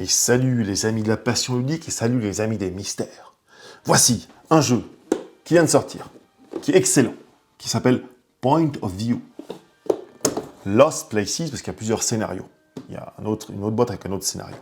Et salut les amis de la passion ludique et salut les amis des mystères. Voici un jeu qui vient de sortir, qui est excellent, qui s'appelle Point of View. Lost Places, parce qu'il y a plusieurs scénarios. Il y a une autre boîte avec un autre scénario.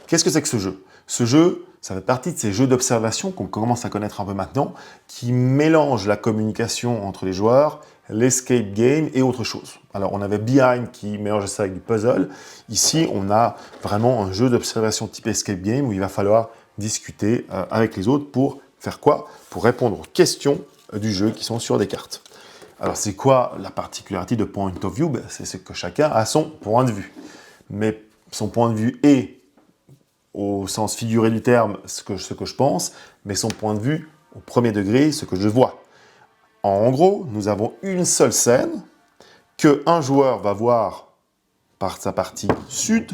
Qu'est-ce que c'est que ce jeu? Ce jeu, ça fait partie de ces jeux d'observation qu'on commence à connaître un peu maintenant, qui mélangent la communication entre les joueurs, l'escape game et autre chose. Alors, on avait Behind qui mélangeait ça avec du puzzle. Ici, on a vraiment un jeu d'observation type escape game où il va falloir discuter avec les autres pour faire quoi? Pour répondre aux questions du jeu qui sont sur des cartes. Alors, c'est quoi la particularité de Point of View? C'est que chacun a son point de vue. Mais son point de vue est, au sens figuré du terme, ce que je pense, mais son point de vue, au premier degré, ce que je vois. En gros, nous avons une seule scène qu'un joueur va voir par sa partie sud,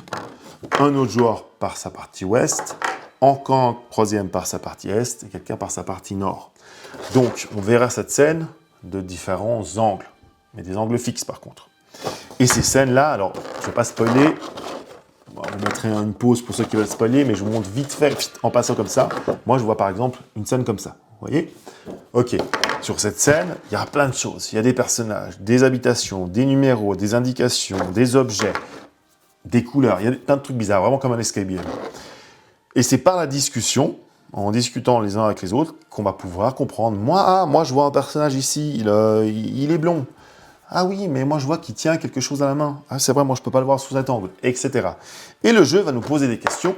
un autre joueur par sa partie ouest, encore un troisième par sa partie est et quelqu'un par sa partie nord. Donc, on verra cette scène de différents angles, mais des angles fixes par contre. Et ces scènes-là, alors, je ne vais pas spoiler, vous mettrez une pause pour ceux qui veulent spoiler, mais je vous montre vite fait, en passant comme ça. Moi, je vois par exemple une scène comme ça, vous voyez? Ok, sur cette scène, il y a plein de choses. Il y a des personnages, des habitations, des numéros, des indications, des objets, des couleurs. Il y a plein de trucs bizarres, vraiment comme un escape game. Et c'est par la discussion, en discutant les uns avec les autres, qu'on va pouvoir comprendre. Moi, je vois un personnage ici, il est blond. Ah oui, mais moi je vois qu'il tient quelque chose à la main. Ah c'est vrai, moi je peux pas le voir sous cet angle, etc. Et le jeu va nous poser des questions,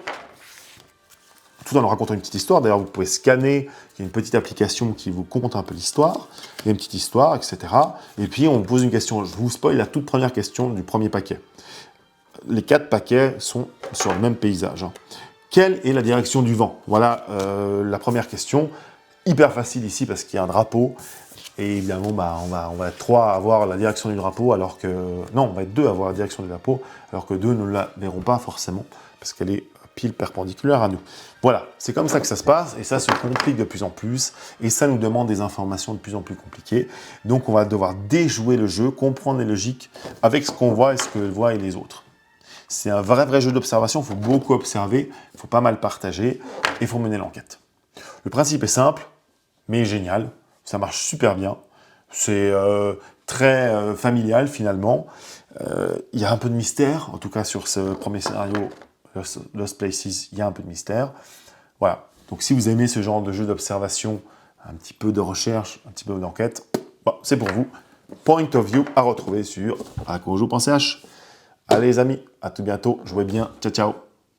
tout en nous racontant une petite histoire. D'ailleurs, vous pouvez scanner, il y a une petite application qui vous conte un peu l'histoire, il y a une petite histoire, etc. Et puis on vous pose une question, je vous spoil la toute première question du premier paquet. Les 4 paquets sont sur le même paysage. Quelle est la direction du vent? Voilà la première question, hyper facile ici parce qu'il y a un drapeau. Et évidemment, on va être 3 à avoir la direction du drapeau, alors que... Non, on va être 2 à avoir la direction du drapeau, alors que 2 ne la verront pas forcément, parce qu'elle est pile perpendiculaire à nous. Voilà, c'est comme ça que ça se passe, et ça se complique de plus en plus, et ça nous demande des informations de plus en plus compliquées. Donc on va devoir déjouer le jeu, comprendre les logiques, avec ce qu'on voit et ce que voient les autres. C'est un vrai jeu d'observation, il faut beaucoup observer, il faut pas mal partager, et il faut mener l'enquête. Le principe est simple, mais génial. Ça marche super bien. C'est très familial finalement. Il y a un peu de mystère, en tout cas sur ce premier scénario, Lost Places, il y a un peu de mystère. Voilà. Donc si vous aimez ce genre de jeu d'observation, un petit peu de recherche, un petit peu d'enquête, bon, c'est pour vous. Point of View à retrouver sur akojo.ch. Allez les amis, à tout bientôt. Jouez bien. Ciao, ciao.